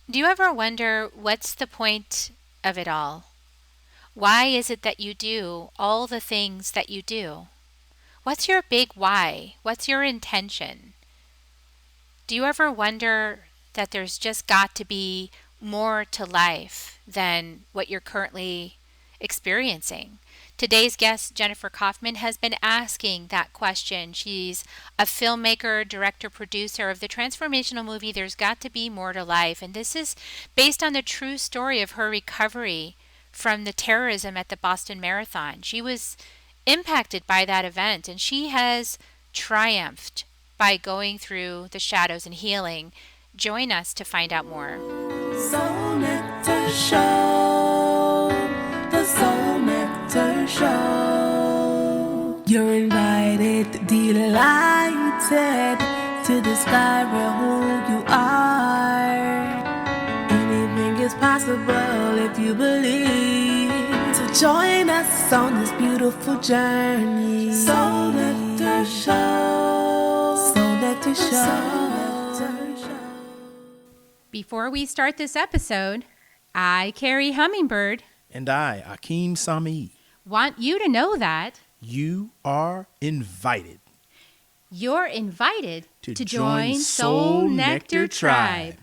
Do you ever wonder what's the point of it all? Why is it that you do all the things that you do? What's your big why? What's your intention? Do you ever wonder that there's just got to be more to life than what you're currently experiencing? Today's guest, Jennifer Kauffman, has been asking that question. She's a filmmaker, director, producer of the transformational movie There's Got to Be More to Life. And this is based on the true story of her recovery from the terrorism at the Boston Marathon. She was impacted by that event and she has triumphed by going through the shadows and healing. Join us to find out more. Soul Nectar Show, the Soul Nectar Show. You're invited, delighted to discover who you are. Anything is possible if you believe. So join us on this beautiful journey. Soul Nectar Show, Soul Nectar Show. Before we start this episode, I, Carrie Hummingbird, And I, Akeem Sami. want you to know that You are invited you're invited to join Soul Nectar Tribe.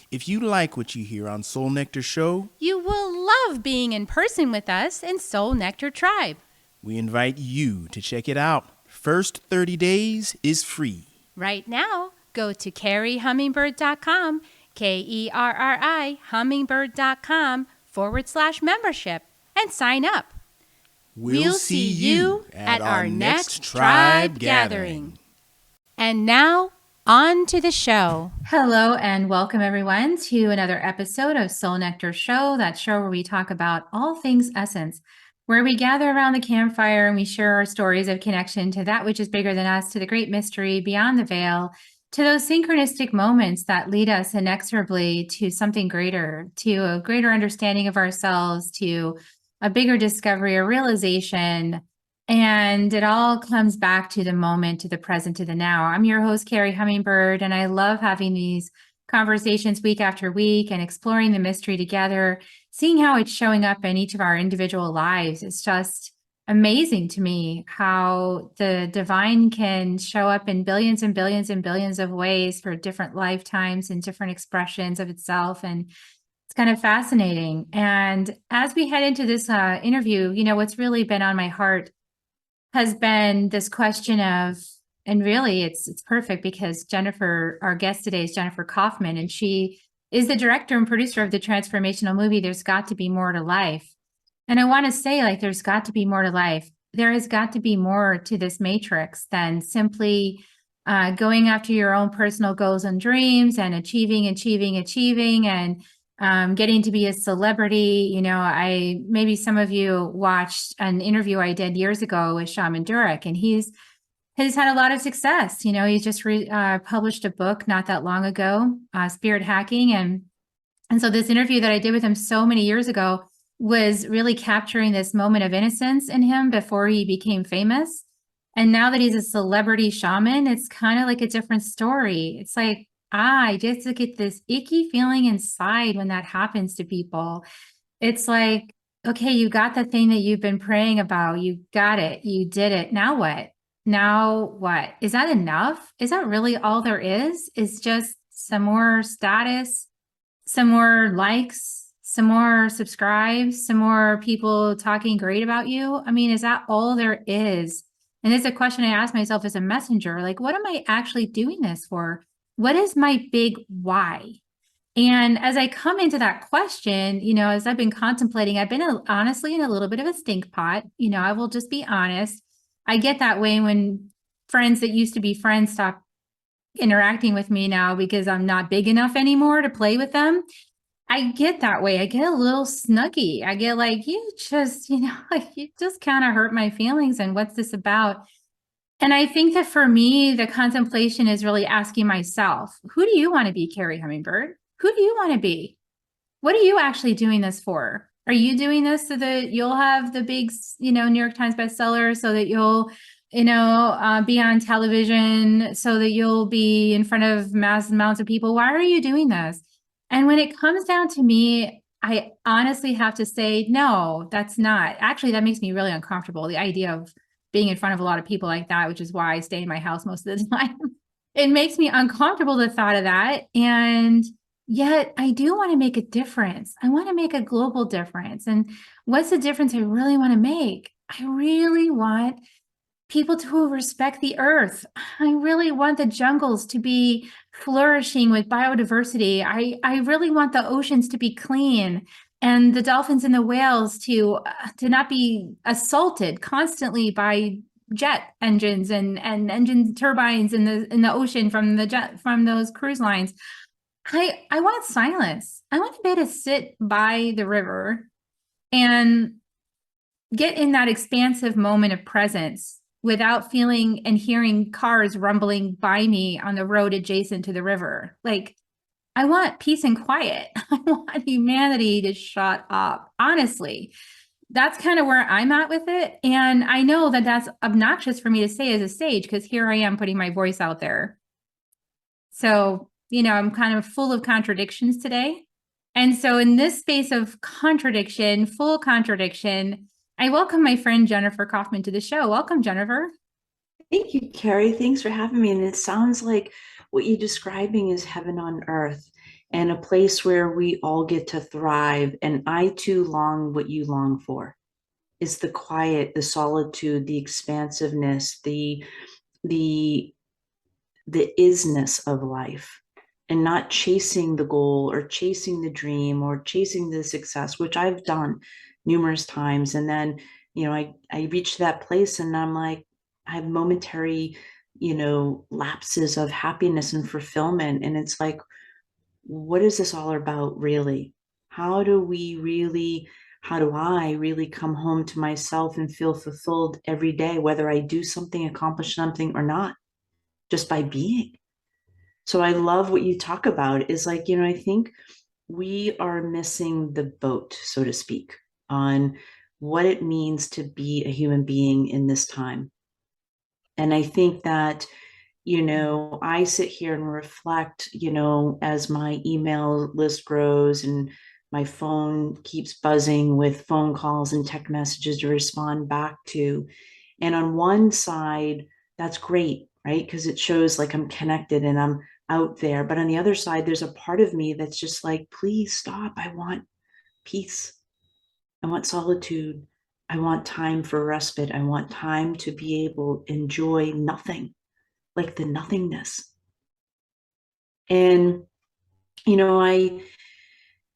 If you like what you hear on Soul Nectar Show, You will love being in person with us in Soul Nectar Tribe. we invite you to check it out. First 30 days is free. Right now, go to carriehummingbird.com, KERRI, hummingbird.com/membership, and sign up. We'll see you at our next tribe gathering. And now, on to the show. Hello, and welcome everyone to another episode of Soul Nectar Show, that show where we talk about all things essence, where we gather around the campfire and we share our stories of connection to that which is bigger than us, to the great mystery beyond the veil, to those synchronistic moments that lead us inexorably to something greater, to a greater understanding of ourselves, to a bigger discovery, a realization. And it all comes back to the moment, to the present, to the now. I'm your host, Carrie Hummingbird, and I love having these conversations week after week and exploring the mystery together, seeing how it's showing up in each of our individual lives. It's just amazing to me how the divine can show up in billions and billions and billions of ways for different lifetimes and different expressions of itself. And it's kind of fascinating. And as we head into this interview, what's really been on my heart has been this question of, and really it's perfect because Jennifer, our guest today, is Jennifer Kauffman, and she is the director and producer of the transformational movie There's Got to Be More to Life. And I want to say, there's got to be more to life. There has got to be more to this matrix than simply going after your own personal goals and dreams and achieving, and getting to be a celebrity. Maybe some of you watched an interview I did years ago with Shaman Durek, and he's had a lot of success. He just published a book not that long ago, Spirit Hacking. And so this interview that I did with him so many years ago was really capturing this moment of innocence in him before he became famous. And now that he's a celebrity shaman, it's kind of like a different story. It's like, I just get this icky feeling inside when that happens to people. It's like, okay, you got the thing that you've been praying about. You got it. You did it. Now what? Now what? Is that enough? Is that really all there is? Is just some more status, some more likes, some more subscribes, some more people talking great about you? I mean, is that all there is? And it's a question I ask myself as a messenger, like, what am I actually doing this for? What is my big why? And as I come into that question, as I've been contemplating, I've been honestly in a little bit of a stink pot. I will just be honest. I get that way when friends that used to be friends stop interacting with me now because I'm not big enough anymore to play with them. I get that way. I get a little snuggy. I get like, you just, you just kind of hurt my feelings. And what's this about? And I think that for me, the contemplation is really asking myself, who do you want to be, Carrie Hummingbird? Who do you want to be? What are you actually doing this for? Are you doing this so that you'll have the big, New York Times bestseller, so that you'll, be on television, so that you'll be in front of mass amounts of people? Why are you doing this? And when it comes down to me, I honestly have to say, no, that's not. Actually, that makes me really uncomfortable. The idea of being in front of a lot of people like that, which is why I stay in my house most of the time. It makes me uncomfortable, the thought of that. And yet I do want to make a difference. I want to make a global difference. And what's the difference I really want to make? I really want people to respect the earth. I really want the jungles to be flourishing with biodiversity. I really want the oceans to be clean and the dolphins and the whales to not be assaulted constantly by jet engines and engine turbines in the ocean from those cruise lines. I want silence. I want to be able to sit by the river and get in that expansive moment of presence without feeling and hearing cars rumbling by me on the road adjacent to the river. Like, I want peace and quiet. I want humanity to shut up. Honestly, that's kind of where I'm at with it. And I know that that's obnoxious for me to say as a sage, because here I am putting my voice out there. So, I'm kind of full of contradictions today. And so, in this space of contradiction, full contradiction, I welcome my friend Jennifer Kauffman to the show. Welcome, Jennifer. Thank you, Carrie. Thanks for having me. And it sounds like what you're describing is heaven on earth and a place where we all get to thrive. And I too long what you long for is the quiet, the solitude, the expansiveness, the the isness of life, and not chasing the goal or chasing the dream or chasing the success, which I've done numerous times. And then, I reach that place and I'm like, I have momentary, lapses of happiness and fulfillment. And it's like, what is this all about really? How do we really, how do I really come home to myself and feel fulfilled every day, whether I do something, accomplish something or not, just by being? So I love what you talk about is like, I think we are missing the boat, so to speak, on what it means to be a human being in this time. And I think that, I sit here and reflect, as my email list grows and my phone keeps buzzing with phone calls and text messages to respond back to. And on one side, that's great, right? Because it shows like I'm connected and I'm out there. But on the other side, there's a part of me that's just like, please stop. I want peace. I want solitude. I want time for respite. I want time to be able to enjoy nothing, like the nothingness. And,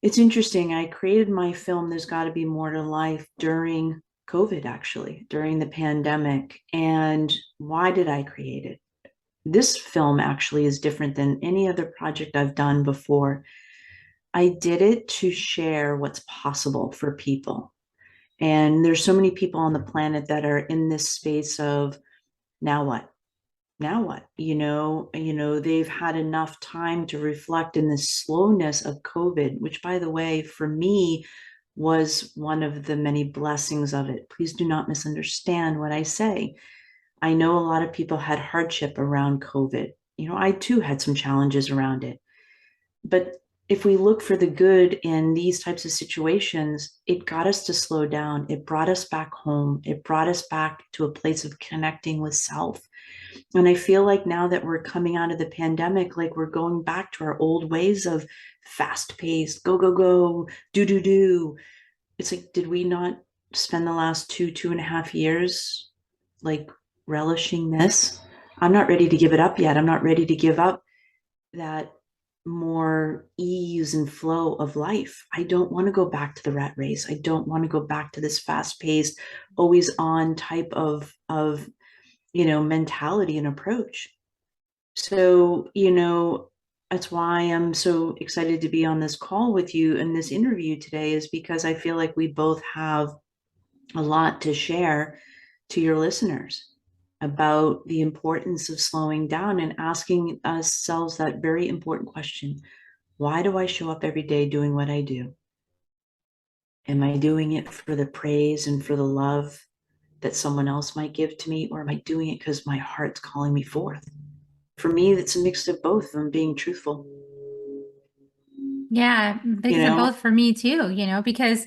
it's interesting. I created my film, There's Gotta Be More to Life, during COVID, actually, during the pandemic. And why did I create it? This film actually is different than any other project I've done before. I did it to share what's possible for people. And there's so many people on the planet that are in this space of, now what? Now what? They've had enough time to reflect in the slowness of COVID, which, by the way, for me was one of the many blessings of it. Please do not misunderstand what I say. I know a lot of people had hardship around COVID. I too had some challenges around it. But if we look for the good in these types of situations, it got us to slow down. It brought us back home. It brought us back to a place of connecting with self. And I feel like now that we're coming out of the pandemic, like we're going back to our old ways of fast paced, go, go, go, do. It's like, did we not spend the last 2.5 years like relishing this? I'm not ready to give it up yet. I'm not ready to give up that more ease and flow of life. I don't want to go back to the rat race. I don't want to go back to this fast paced, always on type of mentality and approach. So, that's why I'm so excited to be on this call with you and this interview today, is because I feel like we both have a lot to share to your listeners about the importance of slowing down and asking ourselves that very important question. Why do I show up every day doing what I do? Am I doing it for the praise and for the love that someone else might give to me? Or am I doing it because my heart's calling me forth? For me, it's a mix of both, if I'm being truthful. Yeah, because they're both for me too, because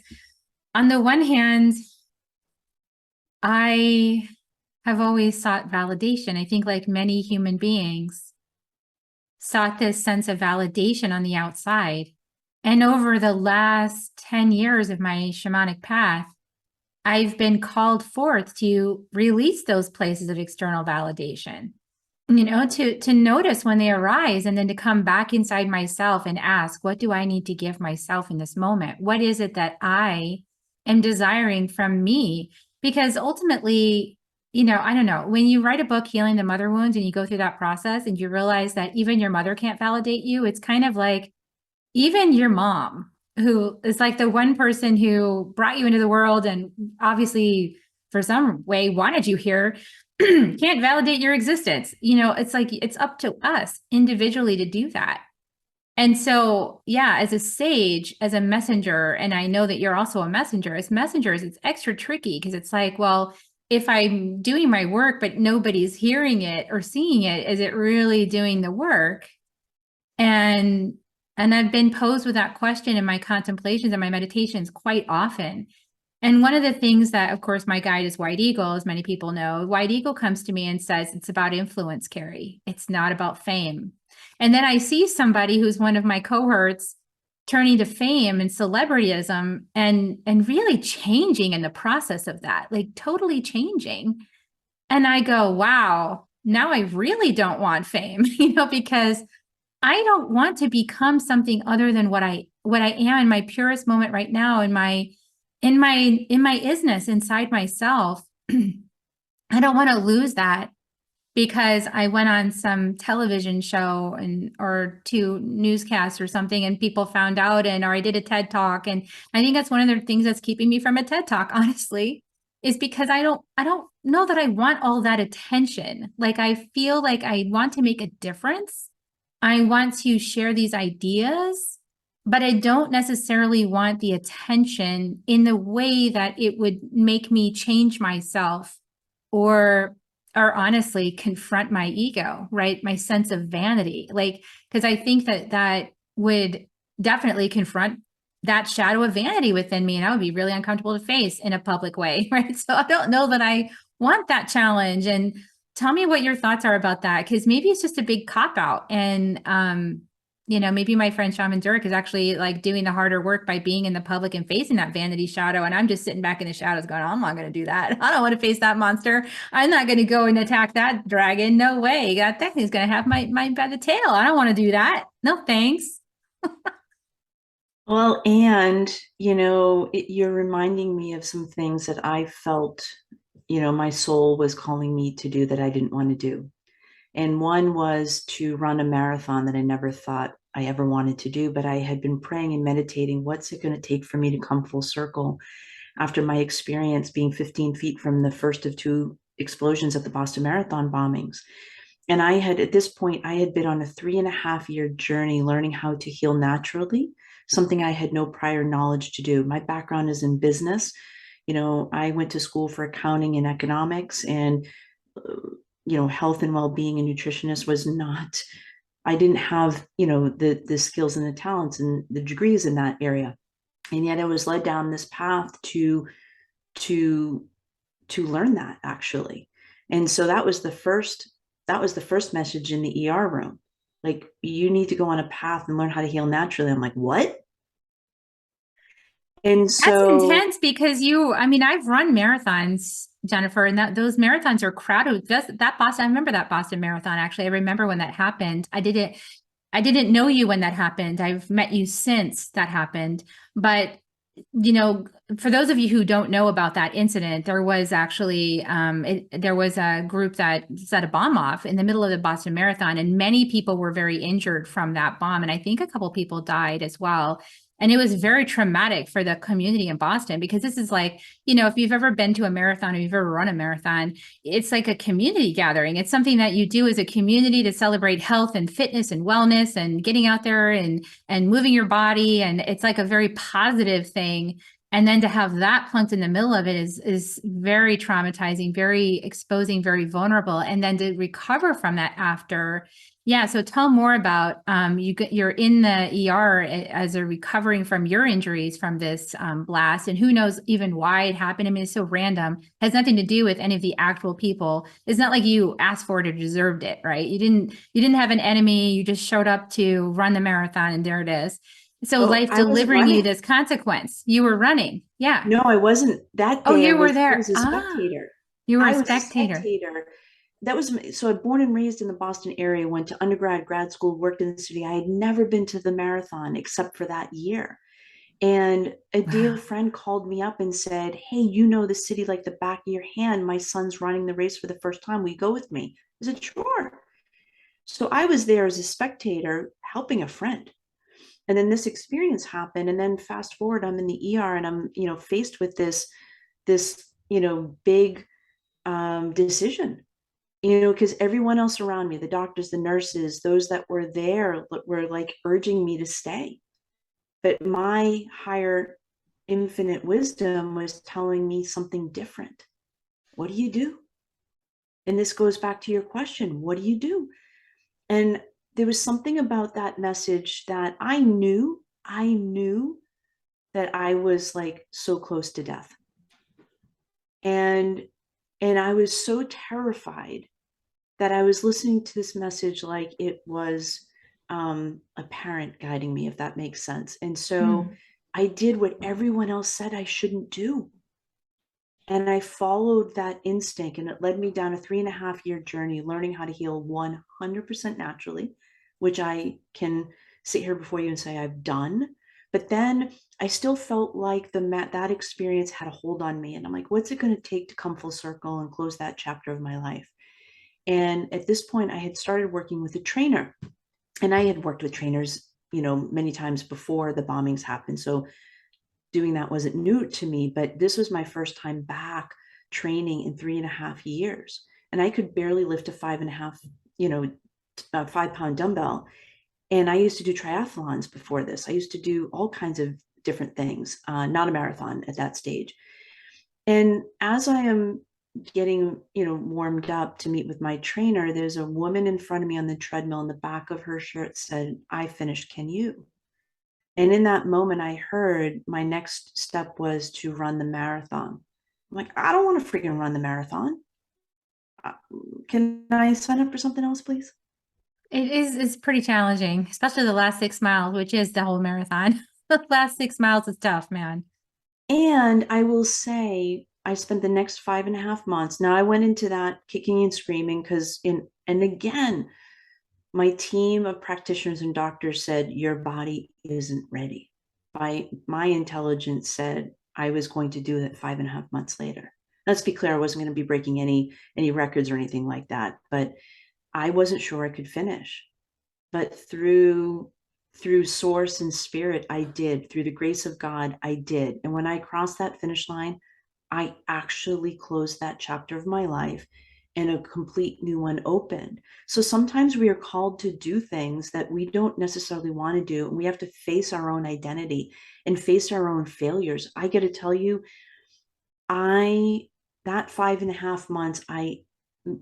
on the one hand, I have always sought validation. I think like many human beings sought this sense of validation on the outside. And over the last 10 years of my shamanic path, I've been called forth to release those places of external validation, to notice when they arise, and then to come back inside myself and ask, what do I need to give myself in this moment? What is it that I am desiring from me? Because ultimately, I don't know, when you write a book, Healing the Mother Wounds, and you go through that process and you realize that even your mother can't validate you, it's kind of like even your mom, who is like the one person who brought you into the world and obviously for some way wanted you here, can't validate your existence. It's like it's up to us individually to do that. And so, yeah, as a sage, as a messenger, and I know that you're also a messenger, as messengers, it's extra tricky because it's like, well, if I'm doing my work, but nobody's hearing it or seeing it, is it really doing the work? And I've been posed with that question in my contemplations and my meditations quite often. And one of the things that, of course, my guide is White Eagle, as many people know. White Eagle comes to me and says, it's about influence, Carrie. It's not about fame. And then I see somebody who's one of my cohorts turning to fame and celebrityism and really changing in the process of that, like totally changing. And I go, wow, now I really don't want fame, because I don't want to become something other than what I am in my purest moment right now, in my isness inside myself. I don't want to lose that because I went on some television show or two newscasts or something, and people found out, or I did a TED talk. And I think that's one of the things that's keeping me from a TED talk, honestly, is because I don't know that I want all that attention. Like, I feel like I want to make a difference. I want to share these ideas, but I don't necessarily want the attention in the way that it would make me change myself or honestly confront my ego, right? My sense of vanity. Like, because I think that would definitely confront that shadow of vanity within me, and I would be really uncomfortable to face in a public way, right? So I don't know that I want that challenge. And tell me what your thoughts are about that, because maybe it's just a big cop out. And maybe my friend Shaman Durek is actually like doing the harder work by being in the public and facing that vanity shadow. And I'm just sitting back in the shadows going, I'm not going to do that. I don't want to face that monster. I'm not going to go and attack that dragon. No way. That thing is going to have my by the tail. I don't want to do that. No, thanks. Well, and, you're reminding me of some things that I felt, my soul was calling me to do that I didn't want to do. And one was to run a marathon that I never thought I ever wanted to do, but I had been praying and meditating, what's it going to take for me to come full circle after my experience being 15 feet from the first of two explosions at the Boston Marathon bombings. And at this point, I had been on a 3.5 year journey learning how to heal naturally, something I had no prior knowledge to do. My background is in business. I went to school for accounting and economics, and health and well-being and nutritionist was not, I didn't have, the skills and the talents and the degrees in that area. And yet I was led down this path to learn that, actually. And so that was the first message in the ER room. Like, you need to go on a path and learn how to heal naturally. I'm like, what? And so that's intense, because I've run marathons, Jennifer, and those marathons are crowded. That Boston, I remember that Boston Marathon. Actually, I remember when that happened. I didn't know you when that happened. I've met you since that happened. But, for those of you who don't know about that incident, there was actually, there was a group that set a bomb off in the middle of the Boston Marathon, and many people were very injured from that bomb. And I think a couple people died as well. And it was very traumatic for the community in Boston, because this is like, if you've ever been to a marathon or you've ever run a marathon, it's like a community gathering. It's something that you do as a community to celebrate health and fitness and wellness and getting out there and moving your body. And it's like a very positive thing. And then to have that plunked in the middle of it is very traumatizing, very exposing, very vulnerable. And then to recover from that after Yeah, so tell more about you're in the ER as a recovering from your injuries from this blast, and who knows even why it happened. I mean, it's so random. It has nothing to do with any of the actual people. It's not like you asked for it or deserved it, right? You didn't have an enemy. You just showed up to run the marathon, and there it is. So Oh, life I wasn't delivering you running. this consequence. You were running. Yeah. No, I wasn't. That Oh, day you were I was there. a Ah, spectator. you were a I was a spectator. spectator. That was so I'm born and raised in the Boston area, went to undergrad, grad school, worked in the city. I had never been to the marathon except for that year. And a dear Wow. friend called me up and said, "Hey, you know the city like the back of your hand. My son's running the race for the first time. Will you go with me?" I said, "Sure." So I was there as a spectator helping a friend. And then this experience happened. And then fast forward, I'm in the ER and I'm, faced with this big decision, because everyone else around me, the doctors, the nurses, those that were there were like urging me to stay. But my higher infinite wisdom was telling me something different. What do you do? And this goes back to your question, what do you do? And there was something about that message that I knew that I was like so close to death. And I was so terrified that I was listening to this message like it was a parent guiding me, if that makes sense. And so Hmm. I did what everyone else said I shouldn't do. And I followed that instinct, and it led me down a 3.5 year journey learning how to heal 100% naturally, which I can sit here before you and say I've done. But then I still felt like that experience had a hold on me. And I'm like, what's it going to take to come full circle and close that chapter of my life? And at this point, I had started working with a trainer, and I had worked with trainers, many times before the bombings happened. So doing that wasn't new to me, but this was my first time back training in 3.5 years. And I could barely lift a 5.5, 5 pound dumbbell. And I used to do triathlons before this. I used to do all kinds of different things, not a marathon at that stage. And as I am getting, warmed up to meet with my trainer, there's a woman in front of me on the treadmill, and the back of her shirt said, "I finished, can you?" And in that moment, I heard my next step was to run the marathon. I'm like, I don't want to freaking run the marathon. Uh, Can I sign up for something else, please? It's pretty challenging, especially the last 6 miles, which is the whole marathon. The last 6 miles is tough, man. And I will say, I spent the next 5.5 months. Now I went into that kicking and screaming and again, my team of practitioners and doctors said, your body isn't ready. My intelligence said I was going to do it 5.5 months later. Let's be clear, I wasn't going to be breaking any records or anything like that, but I wasn't sure I could finish. But through source and spirit, I did. Through the grace of God, I did. And when I crossed that finish line, I actually closed that chapter of my life and a complete new one opened. So sometimes we are called to do things that we don't necessarily want to do, and we have to face our own identity and face our own failures. I got to tell you, I that 5.5 months, I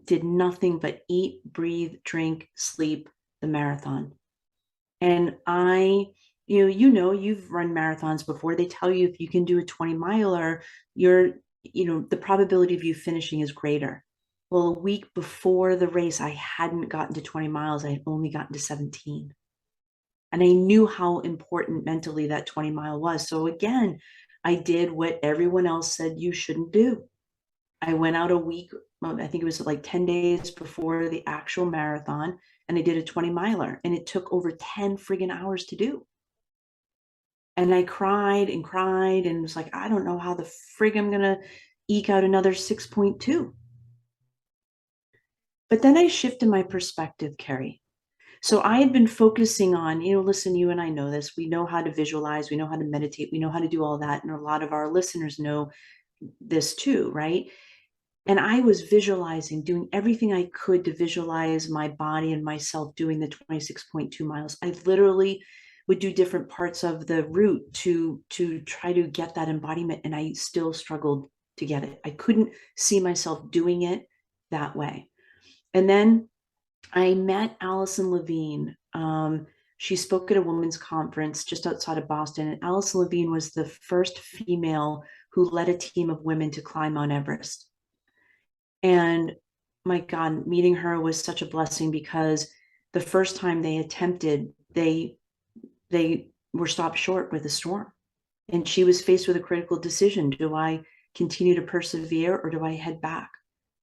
did nothing but eat, breathe, drink, sleep the marathon. And you've run marathons before. They tell you if you can do a 20 miler, the probability of you finishing is greater. Well, a week before the race, I hadn't gotten to 20 miles. I had only gotten to 17. And I knew how important mentally that 20 mile was. So again, I did what everyone else said you shouldn't do. I went out a week, I think it was like 10 days before the actual marathon, and I did a 20 miler, and it took over 10 friggin' hours to do. And I cried and cried and was like, I don't know how the frig I'm going to eke out another 6.2. But then I shifted my perspective, Carrie. So I had been focusing on, listen, you and I know this. We know how to visualize, we know how to meditate, we know how to do all that. And a lot of our listeners know this too, right? And I was visualizing, doing everything I could to visualize my body and myself doing the 26.2 miles. I literally would do different parts of the route to try to get that embodiment, and I still struggled to get it. I couldn't see myself doing it that way. And then I met Allison Levine. She spoke at a women's conference just outside of Boston, and Allison Levine was the first female who led a team of women to climb Mount Everest. And my God, meeting her was such a blessing because the first time they attempted, they were stopped short with a storm. And she was faced with a critical decision. Do I continue to persevere or do I head back?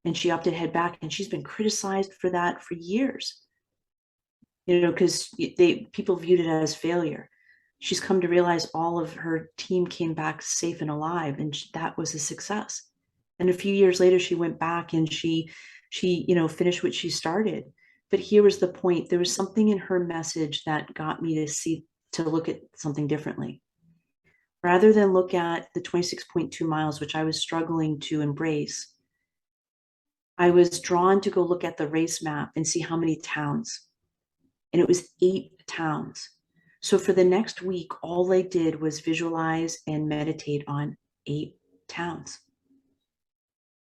And she opted to head back, and she's been criticized for that for years, because people viewed it as failure. She's come to realize all of her team came back safe and alive, and that was a success. And a few years later, she went back and she finished what she started. But here was the point: there was something in her message that got me to look at something differently. Rather than look at the 26.2 miles, which I was struggling to embrace, I was drawn to go look at the race map and see how many towns. And it was 8 towns. So for the next week, all I did was visualize and meditate on 8 towns.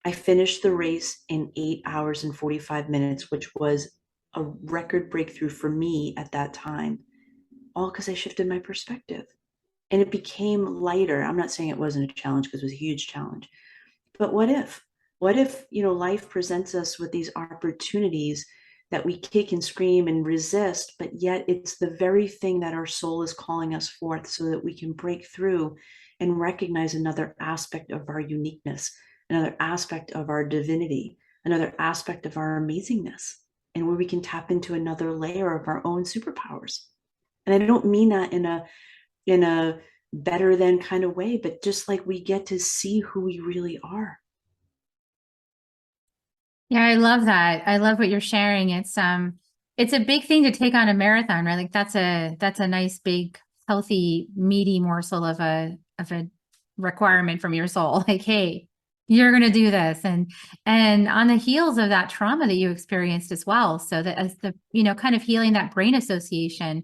I finished the race in 8 hours and 45 minutes, which was a record breakthrough for me at that time, all because I shifted my perspective. And it became lighter. I'm not saying it wasn't a challenge, because it was a huge challenge. But what if life presents us with these opportunities that we kick and scream and resist, but yet it's the very thing that our soul is calling us forth so that we can break through and recognize another aspect of our uniqueness, another aspect of our divinity, another aspect of our amazingness, and where we can tap into another layer of our own superpowers. And I don't mean that in a better than kind of way, but just like we get to see who we really are. Yeah, I love that. I love what you're sharing. It's a big thing to take on a marathon, right? Like that's a nice big healthy meaty morsel of a requirement from your soul. Like, hey, you're going to do this, and on the heels of that trauma that you experienced as well. So that as the kind of healing that brain association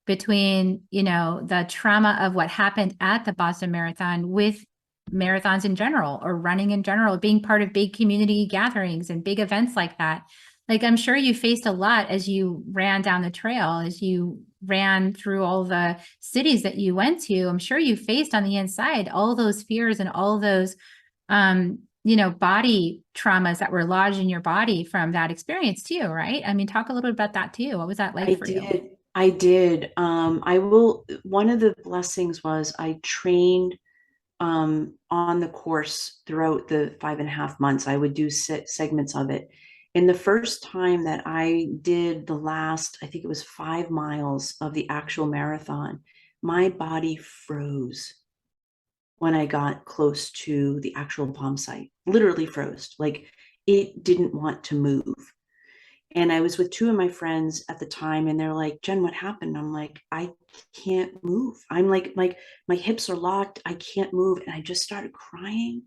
between the trauma of what happened at the Boston Marathon with marathons in general or running in general, being part of big community gatherings and big events like that. Like, I'm sure you faced a lot as you ran down the trail, as you ran through all the cities that you went to. I'm sure you faced on the inside all those fears and all those body traumas that were lodged in your body from that experience too, right? I mean, talk a little bit about that too. What was that like for you? I did. One of the blessings was I trained on the course throughout the 5.5 months. I would do segments of it. And the first time that I did the last, I think it was 5 miles of the actual marathon, my body froze when I got close to the actual bomb site. Literally froze. Like, it didn't want to move. And I was with 2 of my friends at the time, and they're like, Jen, what happened? I'm like, I can't move. I'm like my hips are locked. I can't move. And I just started crying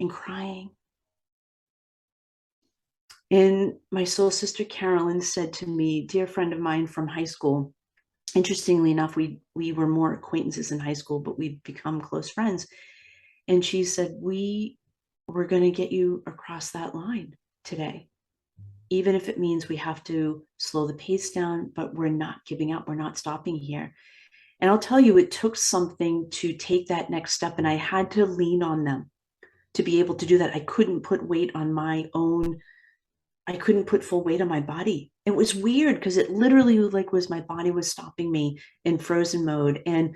and crying. And my soul sister, Carolyn, said to me, dear friend of mine from high school, interestingly enough, we were more acquaintances in high school, but we've become close friends. And she said, we're going to get you across that line today, even if it means we have to slow the pace down, but we're not giving up. We're not stopping here. And I'll tell you, it took something to take that next step. And I had to lean on them to be able to do that. I couldn't put weight on my own. I couldn't put full weight on my body. It was weird because it literally was my body was stopping me in frozen mode. And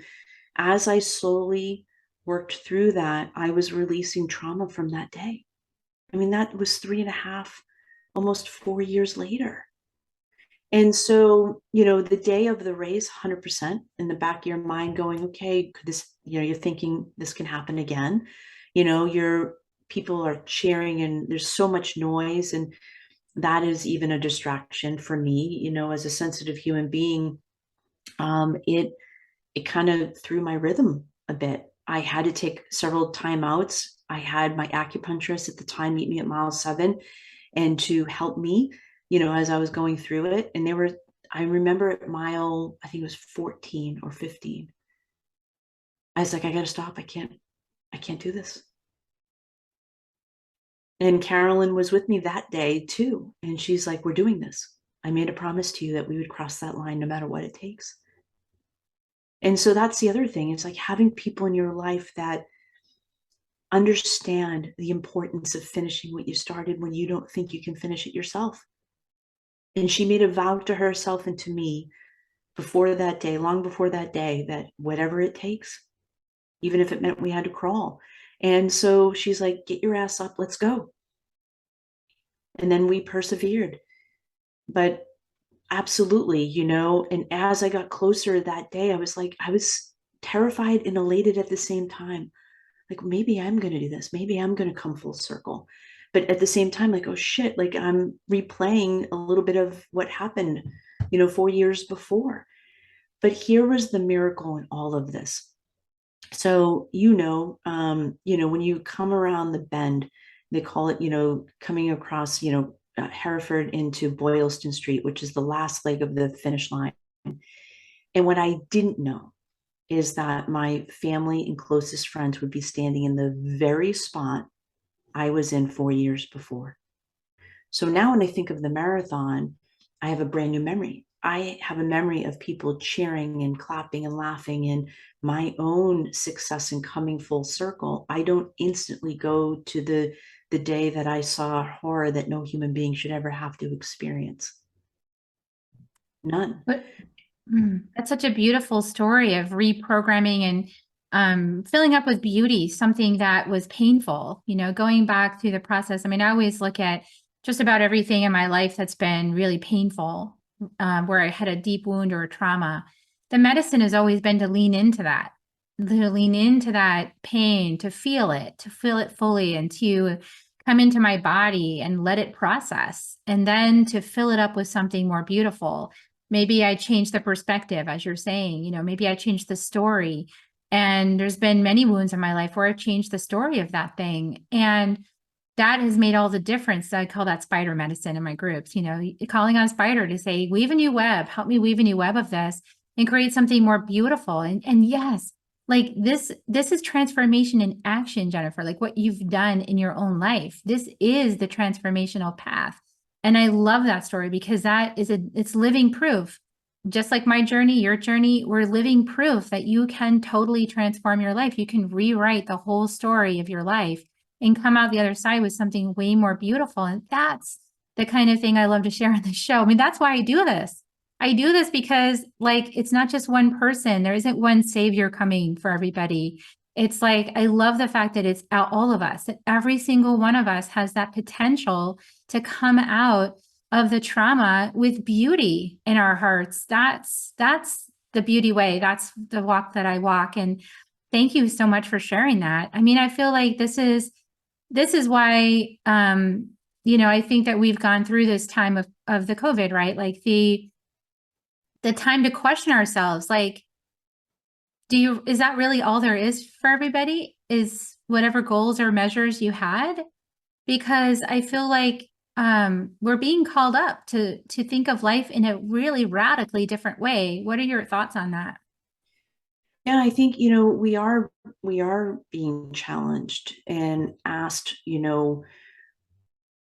as I slowly worked through that, I was releasing trauma from that day. I mean, that was 3.5, almost 4 years later. And so, the day of the race, 100% in the back of your mind going, okay, could this, you're thinking this can happen again. Your people are cheering and there's so much noise. And that is even a distraction for me, as a sensitive human being. It kind of threw my rhythm a bit. I had to take several timeouts. I had my acupuncturist at the time meet me at mile 7 and to help me, as I was going through it. And I remember at mile, I think it was 14 or 15. I was like, I got to stop. I can't do this. And Carolyn was with me that day too. And she's like, we're doing this. I made a promise to you that we would cross that line no matter what it takes. And so that's the other thing. It's like having people in your life that understand the importance of finishing what you started when you don't think you can finish it yourself. And she made a vow to herself and to me before that day, long before that day, that whatever it takes, even if it meant we had to crawl. And so she's like, get your ass up, let's go. And then we persevered. But absolutely, and as I got closer that day, I was terrified and elated at the same time. Like, maybe I'm going to do this. Maybe I'm going to come full circle. But at the same time, like, oh shit, like I'm replaying a little bit of what happened, 4 years before. But here was the miracle in all of this. So, when you come around the bend, they call it, coming across, Hereford into Boylston Street, which is the last leg of the finish line. And what I didn't know is that my family and closest friends would be standing in the very spot I was in 4 years before. So now when I think of the marathon, I have a brand new memory. I have a memory of people cheering and clapping and laughing, and my own success in coming full circle. I don't instantly go to the day that I saw horror that no human being should ever have to experience. None. But that's such a beautiful story of reprogramming and filling up with beauty, something that was painful, going back through the process. I mean, I always look at just about everything in my life that's been really painful, where I had a deep wound or a trauma. The medicine has always been to lean into that pain, to feel it fully, and to come into my body and let it process, and then to fill it up with something more beautiful. Maybe I changed the perspective, as you're saying, maybe I changed the story. And there's been many wounds in my life where I've changed the story of that thing. And that has made all the difference. I call that spider medicine in my groups, calling on spider to say, weave a new web, help me weave a new web of this and create something more beautiful. And yes, like this is transformation in action, Jennifer, like what you've done in your own life. This is the transformational path. And I love that story because it's living proof. Just like my journey, your journey, we're living proof that you can totally transform your life. You can rewrite the whole story of your life and come out the other side with something way more beautiful. And that's the kind of thing I love to share on the show. I mean, that's why I do this. I do this because, like, it's not just one person. There isn't one savior coming for everybody. It's like, I love the fact that it's all of us, that every single one of us has that potential to come out of the trauma with beauty in our hearts. That's the beauty way. That's the walk that I walk. And thank you so much for sharing that. I mean, I feel like this is why, I think that we've gone through this time of the COVID, right? Like the time to question ourselves, like, is that really all there is for everybody? Is whatever goals or measures you had? Because I feel like we're being called up to think of life in a really radically different way. What are your thoughts on that? Yeah, I think, we are being challenged and asked,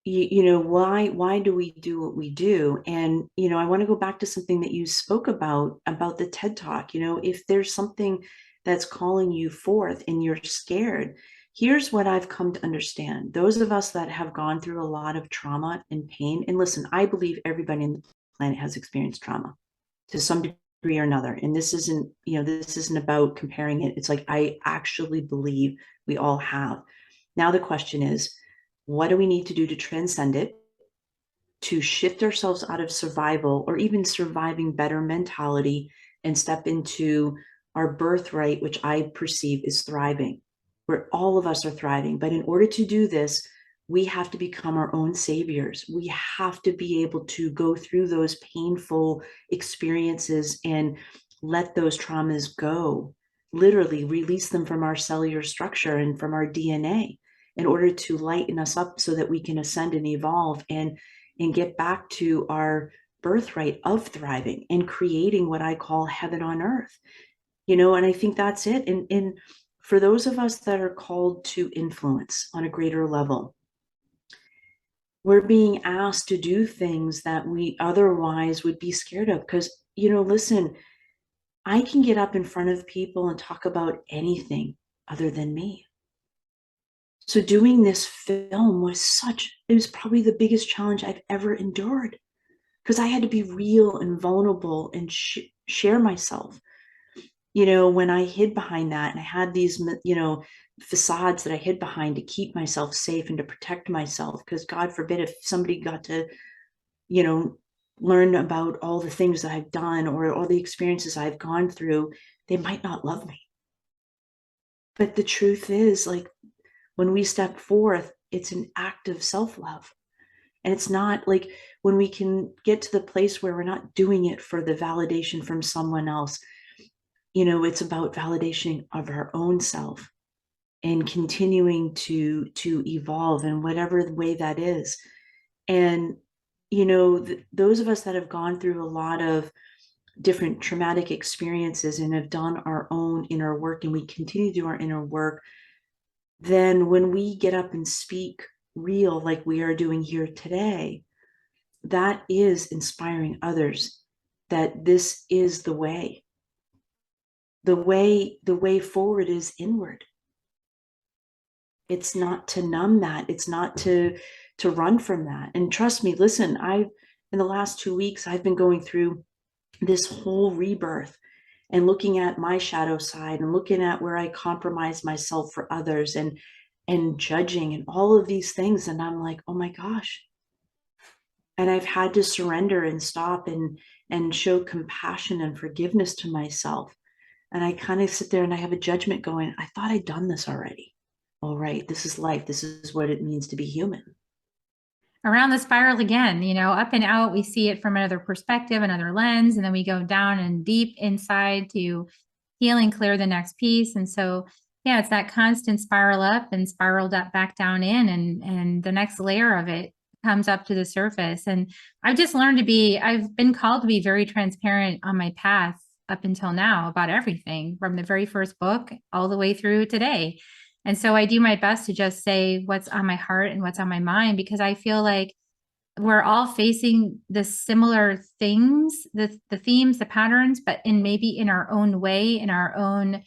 why do we do what we do? And I want to go back to something that you spoke about the TED Talk. If there's something that's calling you forth and you're scared, here's what I've come to understand. Those of us that have gone through a lot of trauma and pain, and listen, I believe everybody on the planet has experienced trauma to some degree or another, and this isn't about comparing it. It's like, I actually believe we all have. Now the question is, what do we need to do to transcend it, to shift ourselves out of survival or even surviving better mentality and step into our birthright, which I perceive is thriving, where all of us are thriving. But in order to do this, we have to become our own saviors. We have to be able to go through those painful experiences and let those traumas go, literally release them from our cellular structure and from our DNA, in order to lighten us up so that we can ascend and evolve and get back to our birthright of thriving and creating what I call heaven on earth. And I think that's it. And for those of us that are called to influence on a greater level, We're being asked to do things that we otherwise would be scared of. Because, listen, I can get up in front of people and talk about anything other than me. So doing this film it was probably the biggest challenge I've ever endured, because I had to be real and vulnerable and share myself. When I hid behind that, and I had these, facades that I hid behind to keep myself safe and to protect myself, because God forbid if somebody got to, you know, learn about all the things that I've done or all the experiences I've gone through, they might not love me. But the truth is, like, when we step forth, it's an act of self-love. And it's not like, when we can get to the place where we're not doing it for the validation from someone else, it's about validation of our own self and continuing to evolve in whatever way that is. And those of us that have gone through a lot of different traumatic experiences and have done our own inner work, and we continue to do our inner work, then when we get up and speak real like we are doing here today, that is inspiring others that this is the way. The way forward is inward. It's not to numb that. It's not to run from that. And trust me, listen, in the last 2 weeks, I've been going through this whole rebirth and looking at my shadow side and looking at where I compromise myself for others and judging and all of these things. And I'm like, oh my gosh. And I've had to surrender and stop and show compassion and forgiveness to myself. And I kind of sit there and I have a judgment going, I thought I'd done this already. All right, this is life. This is what it means to be human. Around the spiral again, up and out, we see it from another perspective, another lens, and then we go down and deep inside to heal and clear the next piece. And so, yeah, it's that constant spiral up and spiraled up back down in, and the next layer of it comes up to the surface. And I've been called to be very transparent on my path up until now about everything, from the very first book all the way through today. And so I do my best to just say what's on my heart and what's on my mind, because I feel like we're all facing the similar things, the themes, the patterns, but maybe in our own way, in our own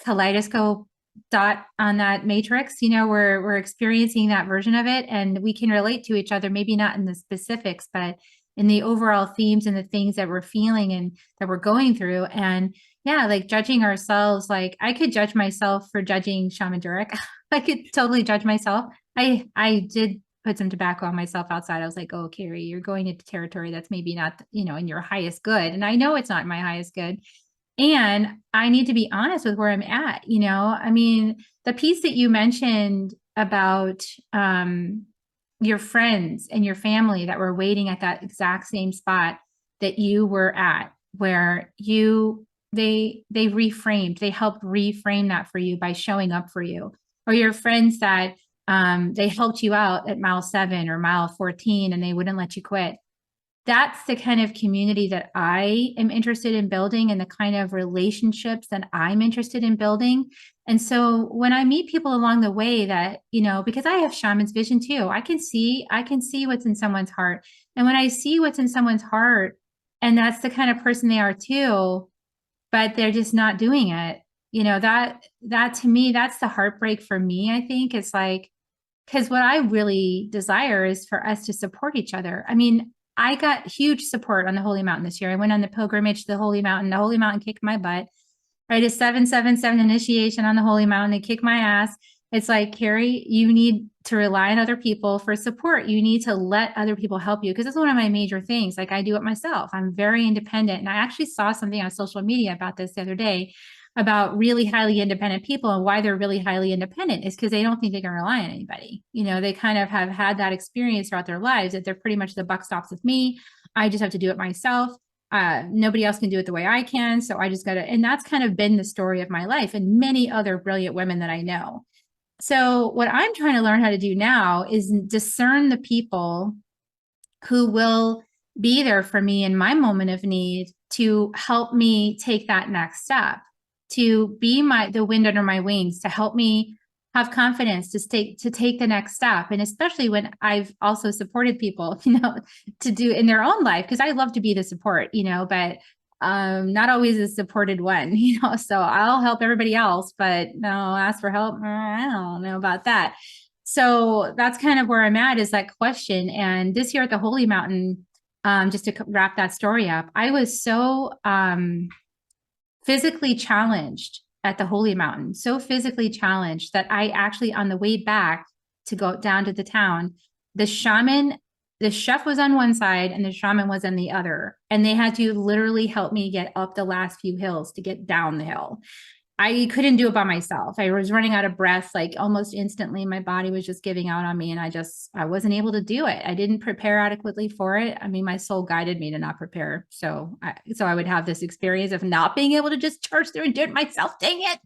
kaleidoscope dot on that matrix. We're experiencing that version of it, and we can relate to each other, maybe not in the specifics, but in the overall themes and the things that we're feeling and that we're going through. And yeah, like judging ourselves, like I could judge myself for judging Shaman Durek. I could totally judge myself. I did put some tobacco on myself outside. I was like, oh, Carrie, you're going into territory that's maybe not, in your highest good. And I know it's not my highest good. And I need to be honest with where I'm at. I mean, the piece that you mentioned about your friends and your family that were waiting at that exact same spot that you were at, where they helped reframe that for you by showing up for you, or your friends that they helped you out at mile 7 or mile 14 and they wouldn't let you quit. That's the kind of community that I am interested in building, and the kind of relationships that I'm interested in building. And so when I meet people along the way that, because I have shaman's vision too, I can see what's in someone's heart. And when I see what's in someone's heart, and that's the kind of person they are too, but they're just not doing it, that to me, that's the heartbreak for me. I think it's like, because what I really desire is for us to support each other. I mean, I got huge support on the Holy Mountain this year. I went on the pilgrimage to the Holy Mountain. The Holy Mountain kicked my butt. I did 777 initiation on the Holy Mountain. It kicked my ass. It's like, Carrie, you need to rely on other people for support. You need to let other people help you, because it's one of my major things. Like, I do it myself. I'm very independent. And I actually saw something on social media about this the other day, about really highly independent people, and why they're really highly independent is because they don't think they can rely on anybody. They kind of have had that experience throughout their lives, that they're pretty much, the buck stops with me. I just have to do it myself. Nobody else can do it the way I can. So I just got to, and that's kind of been the story of my life and many other brilliant women that I know. So what I'm trying to learn how to do now is discern the people who will be there for me in my moment of need, to help me take that next step, to be the wind under my wings, to help me have confidence to take the next step. And especially when I've also supported people, to do in their own life, because I love to be the support, but not always a supported one, so I'll help everybody else, but no, ask for help. I don't know about that. So that's kind of where I'm at, is that question. And this year at the Holy Mountain, just to wrap that story up, I was so physically challenged at the Holy Mountain, so physically challenged that I actually, on the way back to go down to the town, the chef was on one side and the shaman was on the other. And they had to literally help me get up the last few hills to get down the hill. I couldn't do it by myself. I was running out of breath, like almost instantly. My body was just giving out on me, and I wasn't able to do it. I didn't prepare adequately for it. I mean, my soul guided me to not prepare. So I would have this experience of not being able to just charge through and do it myself. Dang it.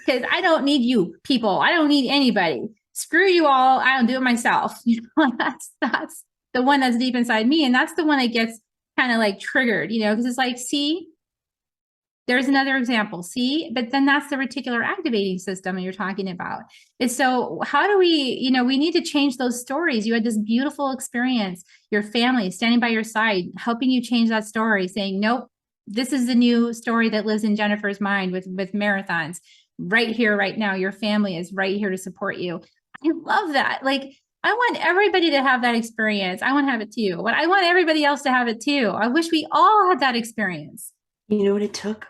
Because I don't need you people. I don't need anybody. Screw you all. I'll do it myself. That's the one that's deep inside me. And that's the one that gets kind of like triggered, because it's like, see, there's another example. See, but then that's the reticular activating system you're talking about. And so how do we need to change those stories. You had this beautiful experience, your family standing by your side, helping you change that story, saying, nope, this is the new story that lives in Jennifer's mind with marathons right here, right now. Your family is right here to support you. I love that. Like, I want everybody to have that experience. I want to have it too, but I want everybody else to have it too. I wish we all had that experience. You know what it took?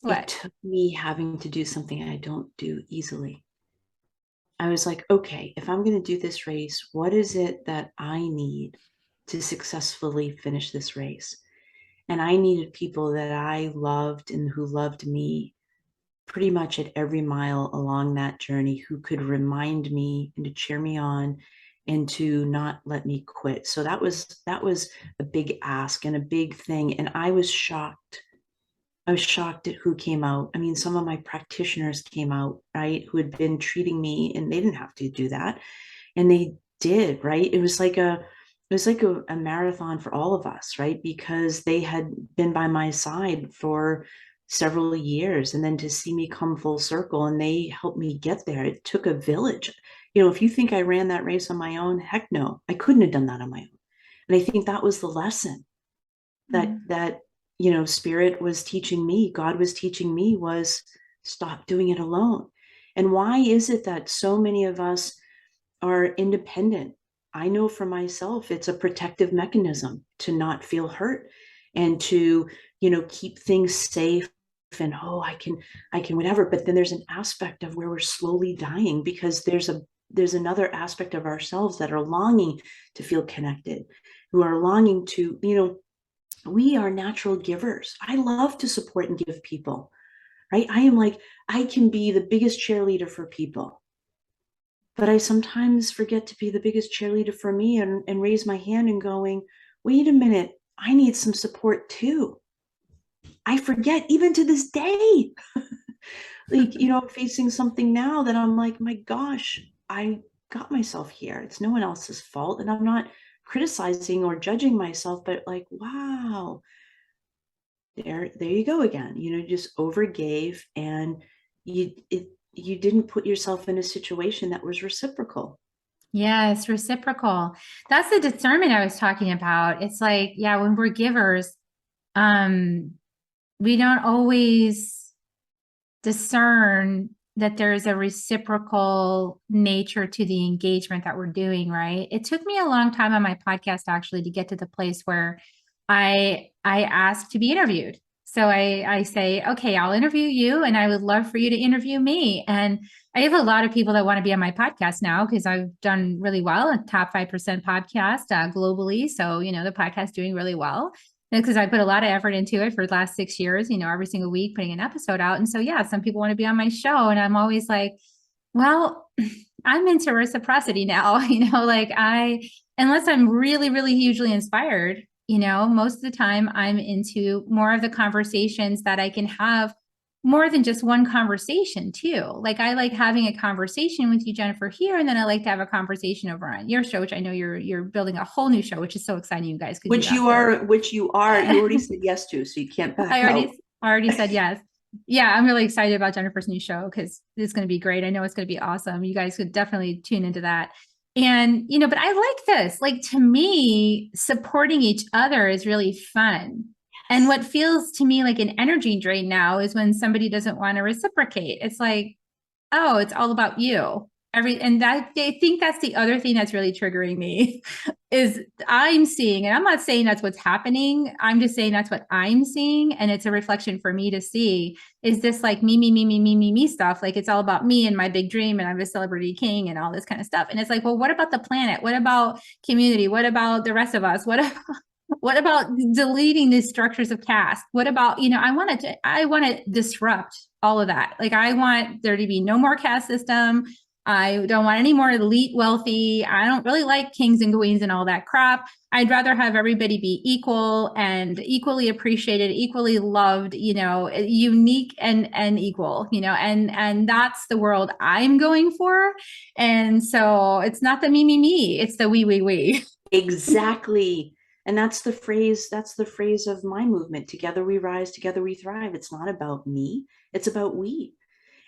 What? It took me having to do something I don't do easily. I was like, okay, if I'm going to do this race, what is it that I need to successfully finish this race? And I needed people that I loved and who loved me pretty much at every mile along that journey, who could remind me and to cheer me on and to not let me quit. So that was a big ask and a big thing. And I was shocked. I was shocked at who came out. I mean, some of my practitioners came out, right, who had been treating me, and they didn't have to do that. And they did, right? It was like a marathon for all of us, right? Because they had been by my side for several years, and then to see me come full circle and they helped me get there. It took a village. If you think I ran that race on my own, heck no, I couldn't have done that on my own. And I think that was the lesson that Spirit was teaching me, God was teaching me, was stop doing it alone. And why is it that so many of us are independent? I know for myself, it's a protective mechanism to not feel hurt and to, keep things safe and, I can whatever. But then there's an aspect of where we're slowly dying because there's another aspect of ourselves that are longing to feel connected, who are longing to, we are natural givers. I love to support and give people, right? I can be the biggest cheerleader for people, but I sometimes forget to be the biggest cheerleader for me and raise my hand and going, wait a minute, I need some support too. I forget even to this day, I'm facing something now that I'm like, my gosh, I got myself here. It's no one else's fault. And I'm not criticizing or judging myself, but like, wow, there you go again. Just overgave, and you didn't put yourself in a situation that was reciprocal. Yes, reciprocal. That's the discernment I was talking about. It's like, yeah, when we're givers, we don't always discern that there's a reciprocal nature to the engagement that we're doing, right? It took me a long time on my podcast actually to get to the place where I asked to be interviewed. So I say, okay, I'll interview you, and I would love for you to interview me. And I have a lot of people that want to be on my podcast now because I've done really well, a top 5% podcast globally. So, the podcast doing really well because I put a lot of effort into it for the last 6 years, every single week putting an episode out. And so, yeah, some people want to be on my show, and I'm always like, well, I'm into reciprocity now, unless I'm really, really hugely inspired, most of the time I'm into more of the conversations that I can have more than just one conversation too. Like I like having a conversation with you, Jennifer, here, and then I like to have a conversation over on your show, which I know you're building a whole new show, which is so exciting, you guys. Which you are, you already said yes to, so you can't back out. I already said yes. Yeah, I'm really excited about Jennifer's new show because it's going to be great. I know it's going to be awesome. You guys could definitely tune into that. And, but I like this. Like, to me, supporting each other is really fun. And what feels to me like an energy drain now is when somebody doesn't want to reciprocate. It's like, oh, it's all about you. And that I think that's the other thing that's really triggering me is I'm seeing, and I'm not saying that's what's happening. I'm just saying that's what I'm seeing. And it's a reflection for me to see, is this like me stuff? Like it's all about me and my big dream and I'm a celebrity king and all this kind of stuff. And it's like, well, what about the planet? What about community? What about the rest of us? What about deleting these structures of caste? What about, I want to disrupt all of that. Like I want there to be no more caste system. I don't want any more elite wealthy. I don't really like kings and queens and all that crap. I'd rather have everybody be equal and equally appreciated, equally loved, unique and equal, and that's the world I'm going for. And so it's not the me, it's the we. Exactly. And that's the phrase of my movement. Together we rise, together we thrive. It's not about me, it's about we.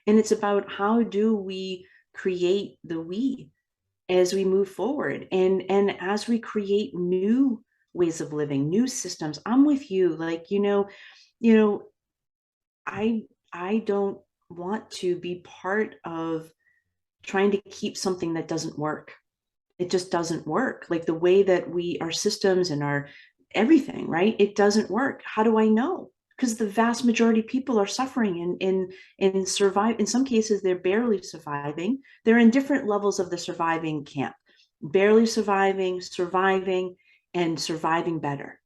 And it's about how do we create the we as we move forward and as we create new ways of living, new systems. I'm with you. Like, you know, I don't want to be part of trying to keep something that doesn't work. It just doesn't work. Like the way that our systems and our everything, right? It doesn't work. How do I know? Because the vast majority of people are suffering in survive. In some cases, they're barely surviving. They're in different levels of the surviving camp, barely surviving, and surviving better.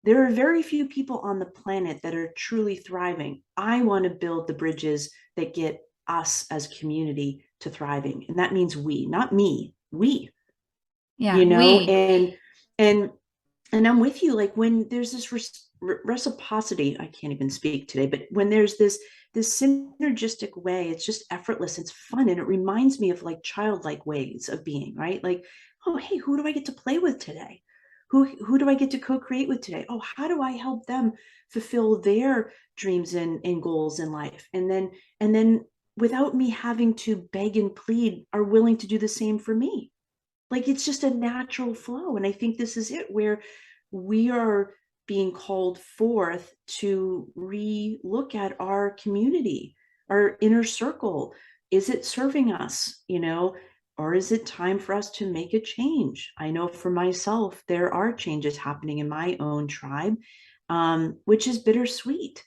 There are very few people on the planet that are truly thriving. I want to build the bridges that get us as community to thriving. And that means we, not me, we. Yeah, we. And I'm with you. Like when there's this reciprocity, I can't even speak today, but when there's this synergistic way, it's just effortless, it's fun, and it reminds me of like childlike ways of being, right? Like, oh hey, who do I get to play with today? Who do I get to co-create with today? Oh, how do I help them fulfill their dreams and goals in life? And then without me having to beg and plead, are willing to do the same for me. Like it's just a natural flow. And I think this is it, where we are being called forth to re-look at our community, our inner circle. Is it serving us, or is it time for us to make a change? I know for myself, there are changes happening in my own tribe, which is bittersweet,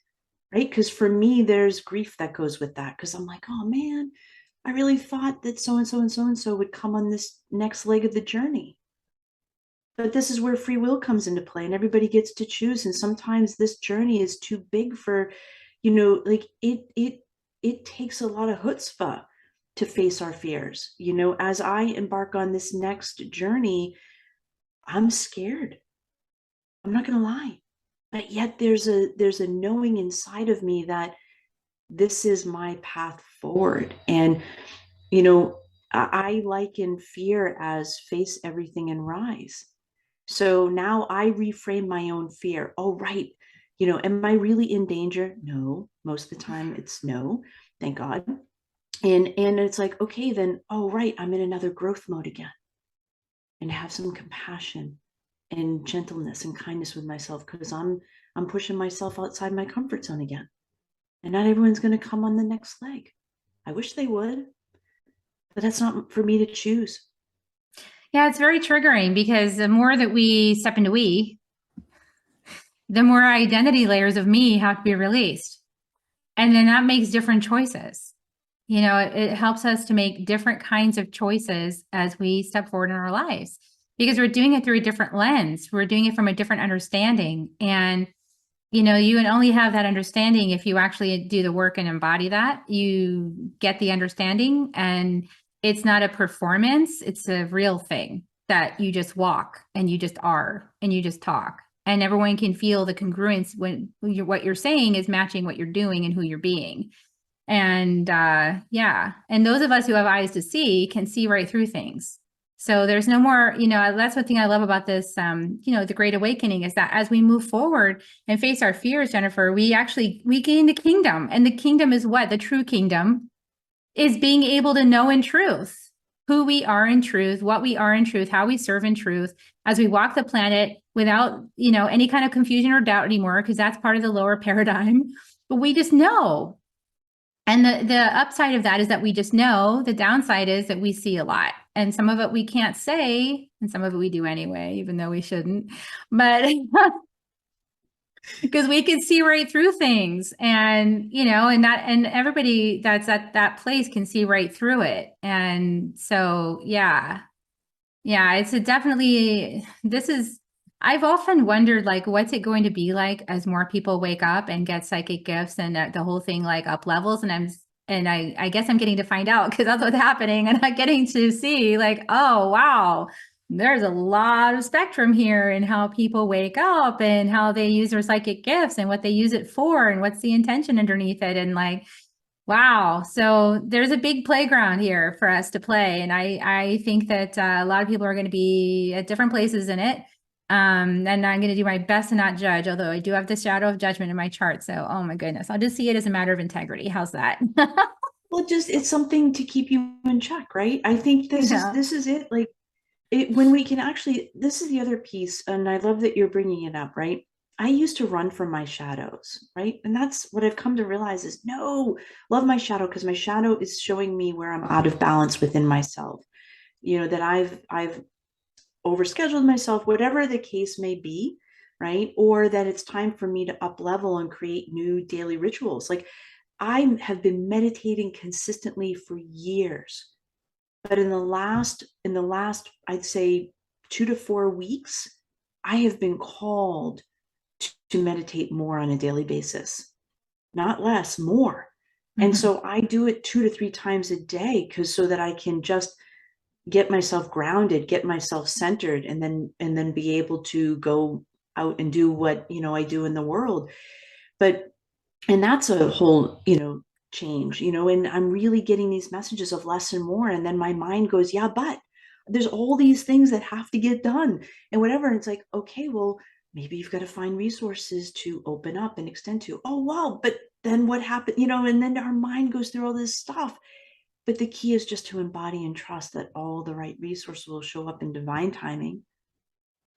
right? Because for me, there's grief that goes with that, because I'm like, oh man, I really thought that so and so and so and so would come on this next leg of the journey. But this is where free will comes into play and everybody gets to choose. And sometimes this journey is too big for, like it takes a lot of chutzpah to face our fears. As I embark on this next journey, I'm scared. I'm not gonna lie. But yet there's a knowing inside of me that this is my path forward. And I liken fear as face everything and rise. So now I reframe my own fear. Oh, right. Am I really in danger? No. Most of the time it's no. Thank God. And it's like, okay, then, oh, right. I'm in another growth mode again. And have some compassion and gentleness and kindness with myself, because I'm pushing myself outside my comfort zone again. And not everyone's going to come on the next leg. I wish they would, but that's not for me to choose. Yeah, it's very triggering because the more that we step into we, the more identity layers of me have to be released. And then that makes different choices. It helps us to make different kinds of choices as we step forward in our lives, because we're doing it through a different lens. We're doing it from a different understanding. And, you can only have that understanding if you actually do the work and embody that. You get the understanding, and it's not a performance. It's a real thing that you just walk and you just are and you just talk. And everyone can feel the congruence when what you're saying is matching what you're doing and who you're being. And and those of us who have eyes to see can see right through things. So there's no more, that's one thing I love about this, the Great Awakening is that as we move forward and face our fears, Jennifer, we gain the kingdom. And the kingdom is what? The true kingdom is being able to know in truth who we are in truth, what we are in truth, how we serve in truth, as we walk the planet without, any kind of confusion or doubt anymore, because that's part of the lower paradigm. But we just know. And the upside of that is that we just know. The downside is that we see a lot. And some of it we can't say, and some of it we do anyway, even though we shouldn't. But because we can see right through things, and and everybody that's at that place can see right through it. And so it's definitely, I've often wondered, like, what's it going to be like as more people wake up and get psychic gifts and the whole thing like up levels. And I guess I'm getting to find out, because that's what's happening, and I'm getting to see like, oh, wow, there's a lot of spectrum here in how people wake up and how they use their psychic gifts and what they use it for and what's the intention underneath it. And like, wow. So there's a big playground here for us to play. And I think that a lot of people are going to be at different places in it. And I'm going to do my best to not judge, although I do have the shadow of judgment in my chart. So, oh my goodness, I'll just see it as a matter of integrity. How's that? Well, it's something to keep you in check, right? I think this is it. Like when we can actually, this is the other piece, and I love that you're bringing it up, right? I used to run from my shadows, right? And that's what I've come to realize is no, love my shadow, because my shadow is showing me where I'm out of balance within myself. That I've overscheduled myself, whatever the case may be, right? Or that it's time for me to up level and create new daily rituals. Like I have been meditating consistently for years, but in the last I'd say 2 to 4 weeks, I have been called to meditate more on a daily basis, not less, more. And so I do it 2 to 3 times a day, because so that I can just get myself grounded, get myself centered, and then be able to go out and do what I do in the world. But and that's a whole change, and I'm really getting these messages of less and more, and then my mind goes, yeah, but there's all these things that have to get done and whatever. And it's like, okay, well, maybe you've got to find resources to open up and extend to. Oh wow, but then what happened, and then our mind goes through all this stuff. But the key is just to embody and trust that all the right resources will show up in divine timing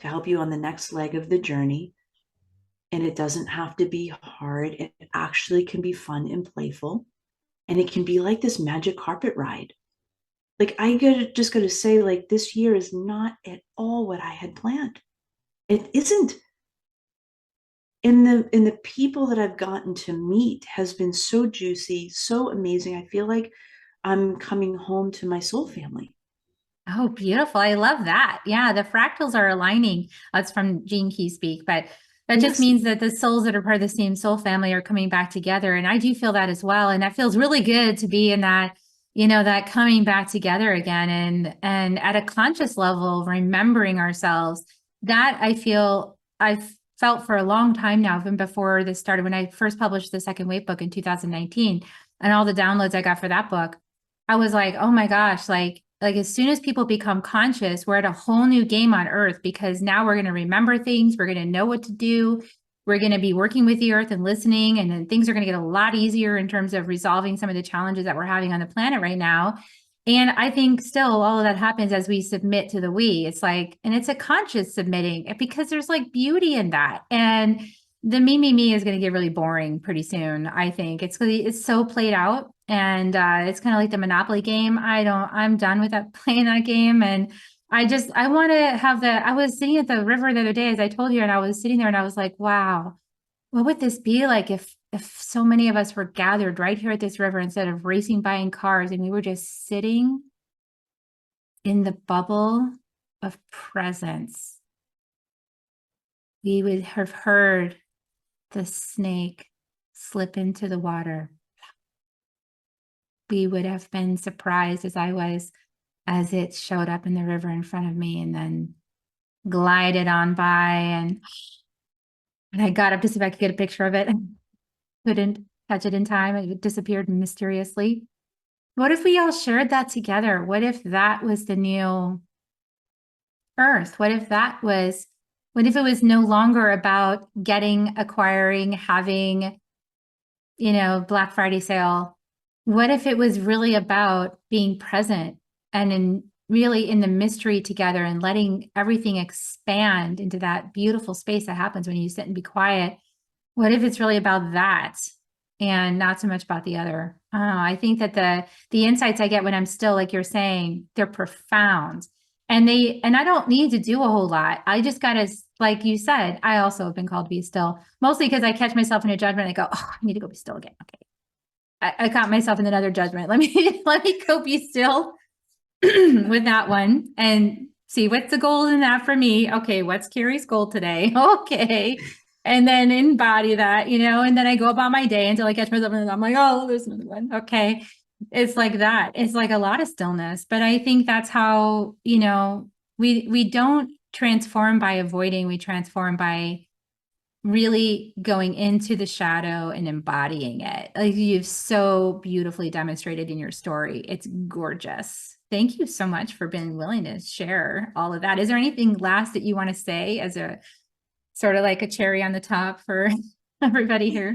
to help you on the next leg of the journey. And it doesn't have to be hard. It actually can be fun and playful. And it can be like this magic carpet ride. Like just got to say, like, this year is not at all what I had planned. It isn't. In the people that I've gotten to meet has been so juicy, so amazing. I feel like I'm coming home to my soul family. Oh, beautiful. I love that. Yeah, the fractals are aligning. That's from Gene Key speak, but that just means that the souls that are part of the same soul family are coming back together. And I do feel that as well. And that feels really good to be in that, that coming back together again, and at a conscious level, remembering ourselves. That I feel I've felt for a long time now, even before this started, when I first published the Second Wave book in 2019, and all the downloads I got for that book. I was like, oh my gosh, like as soon as people become conscious, we're at a whole new game on earth, because now we're going to remember things. We're going to know what to do. We're going to be working with the earth and listening. And then things are going to get a lot easier in terms of resolving some of the challenges that we're having on the planet right now. And I think still all of that happens as we submit to the we. It's like, and it's a conscious submitting, because there's like beauty in that. And the me is going to get really boring pretty soon. I think it's so played out, and it's kind of like the Monopoly game. I'm done with playing that game. And I want to have I was sitting at the river the other day, as I told you, and I was sitting there and I was like, wow, what would this be like if so many of us were gathered right here at this river instead of racing by in cars, and we were just sitting in the bubble of presence. We would have heard the snake slip into the water. We would have been surprised, as I was, as it showed up in the river in front of me, and then glided on by, and I got up to see if I could get a picture of it. Couldn't catch it in time. It disappeared mysteriously. What if we all shared that together? What if that was the new earth? What if it was no longer about getting, acquiring, having, Black Friday sale? What if it was really about being present and really in the mystery together and letting everything expand into that beautiful space that happens when you sit and be quiet? What if it's really about that and not so much about the other? I think that the insights I get when I'm still, like you're saying, they're profound. And I don't need to do a whole lot. I just gotta, like you said, I also have been called to be still, mostly because I catch myself in a judgment. I go, oh, I need to go be still again. Okay. I caught myself in another judgment. Let me let me go be still with that one and see what's the goal in that for me. Okay, what's Carrie's goal today? Okay. And then embody that, and then I go about my day until I catch myself and I'm like, oh, there's another one. Okay. It's like that. It's like a lot of stillness. But I think that's how, we don't transform by avoiding, we transform by really going into the shadow and embodying it. Like you've so beautifully demonstrated in your story. It's gorgeous. Thank you so much for being willing to share all of that. Is there anything last that you want to say as a sort of like a cherry on the top for everybody here?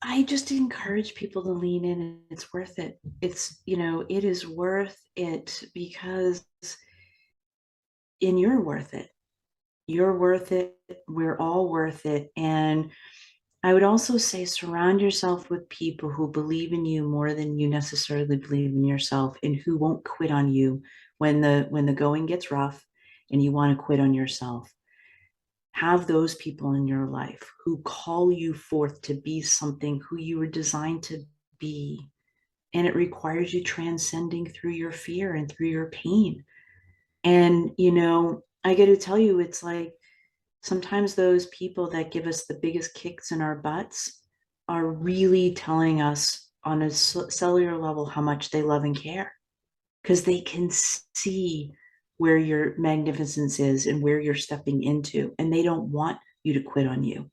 I just encourage people to lean in, and it's worth it. It is worth it because you're worth it. You're worth it. We're all worth it. And I would also say surround yourself with people who believe in you more than you necessarily believe in yourself, and who won't quit on you when the going gets rough and you want to quit on yourself. Have those people in your life who call you forth to be something who you were designed to be. And it requires you transcending through your fear and through your pain. And, I got to tell you, it's like sometimes those people that give us the biggest kicks in our butts are really telling us on a cellular level how much they love and care, because they can see where your magnificence is and where you're stepping into, and they don't want you to quit on you.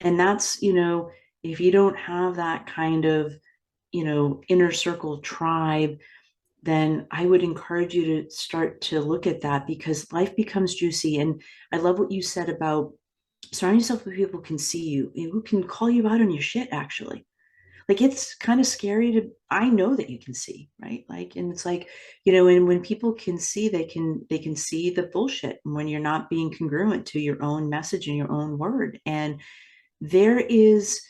And that's, if you don't have that kind of, inner circle tribe, then I would encourage you to start to look at that, because life becomes juicy. And I love what you said about surround yourself with people who can see you, who can call you out on your shit, actually. Like, it's kind of scary to, I know that you can see, right? Like, and it's like, and when people can see, they can see the bullshit when you're not being congruent to your own message and your own word. And there is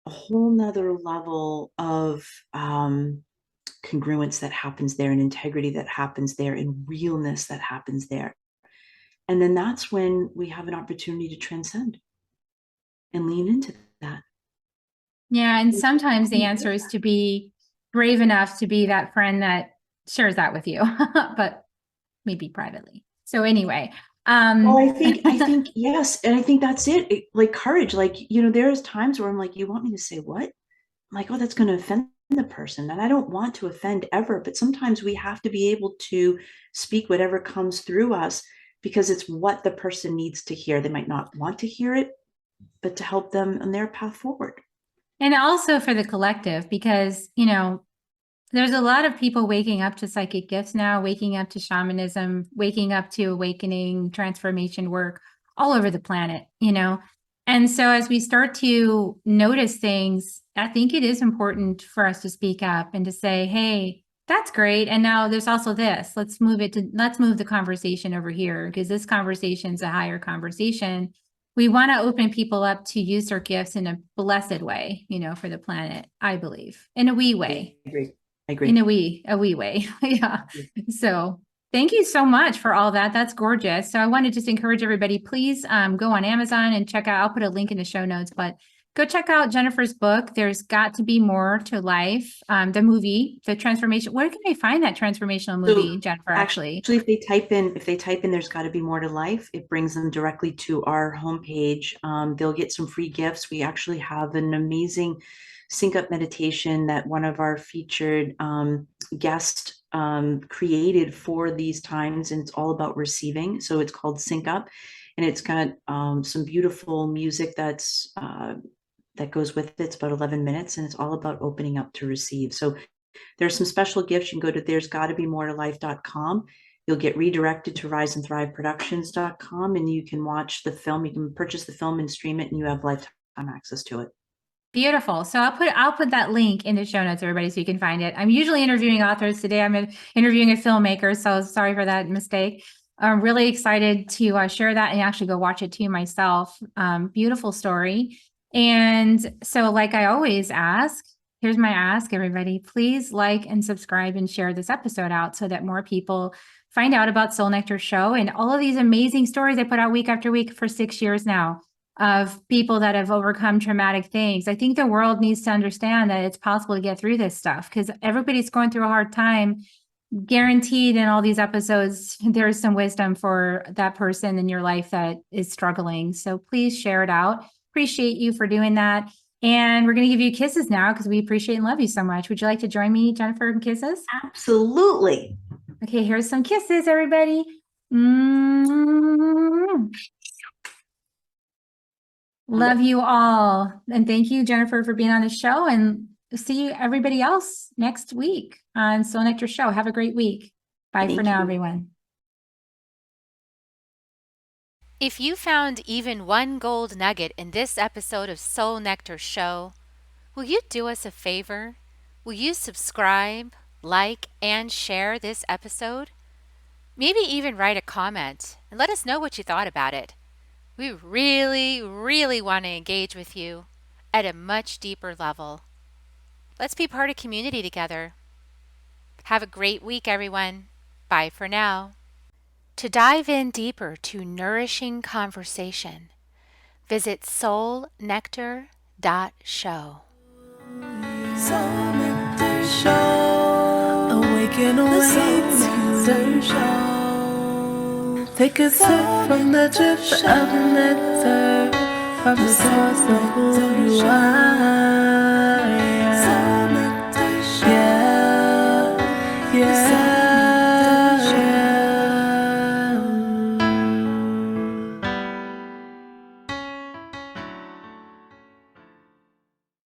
a whole nother level of congruence that happens there, and integrity that happens there, and realness that happens there. And then that's when we have an opportunity to transcend and lean into that. Yeah. And sometimes the answer is to be brave enough to be that friend that shares that with you, but maybe privately. So anyway, well, I think yes, and I think that's it. Like courage. Like, there's times where I'm like, you want me to say what? I'm like, oh, that's going to offend the person, and I don't want to offend ever. But sometimes we have to be able to speak whatever comes through us, because it's what the person needs to hear. They might not want to hear it, but to help them on their path forward. And also for the collective, because, there's a lot of people waking up to psychic gifts now, waking up to shamanism, waking up to awakening, transformation work all over the planet, And so as we start to notice things, I think it is important for us to speak up and to say, hey, that's great. And now there's also this. Let's move the conversation over here, because this conversation is a higher conversation. We want to open people up to use their gifts in a blessed way, for the planet, I believe, in a wee way. I agree. In a wee way. Yeah. So thank you so much for all that. That's gorgeous. So I want to just encourage everybody, please go on Amazon and check out, I'll put a link in the show notes, but go check out Jennifer's book. There's Got to Be More to Life. The movie, the transformation. Where can they find that transformational movie, Jennifer, actually? Actually, if they type in There's Got to Be More to Life, it brings them directly to our homepage. They'll get some free gifts. We actually have an amazing sync up meditation that one of our featured guests created for these times, and it's all about receiving. So it's called Sync Up, and it's got some beautiful music that goes with it. It's about 11 minutes, and it's all about opening up to receive. So there's some special gifts. You can go to there's gotta be more to life.com You'll get redirected to riseandthriveproductions.com, and you can watch the film. You can purchase the film and stream it, and you have lifetime access to it. Beautiful. So I'll put that link in the show notes, everybody, so you can find it. I'm usually interviewing authors. Today I'm interviewing a filmmaker, so sorry for that mistake. I'm really excited to share that and actually go watch it too myself. Beautiful story. And so, like I always ask, here's my ask, everybody. Please like and subscribe and share this episode out so that more people find out about Soul Nectar Show and all of these amazing stories I put out week after week for 6 years now of people that have overcome traumatic things. I think the world needs to understand that it's possible to get through this stuff because everybody's going through a hard time. Guaranteed in all these episodes, there's some wisdom for that person in your life that is struggling. So please share it out. Appreciate you for doing that. And we're going to give you kisses now because we appreciate and love you so much. Would you like to join me, Jennifer, in kisses? Absolutely. Okay, here's some kisses, everybody. Mm-hmm. Love you all. And thank you, Jennifer, for being on the show. And see you, everybody else, next week on Soul Nectar Show. Have a great week. Bye for now, everyone. If you found even one gold nugget in this episode of Soul Nectar Show, will you do us a favor? Will you subscribe, like, and share this episode? Maybe even write a comment and let us know what you thought about it. We really, really want to engage with you at a much deeper level. Let's be part of community together. Have a great week, everyone. Bye for now. To dive in deeper to nourishing conversation, visit soulnectar.show. Soul Nectar Show. Awaken away to show. Take a sip from the drip of nectar, from the source of who you are.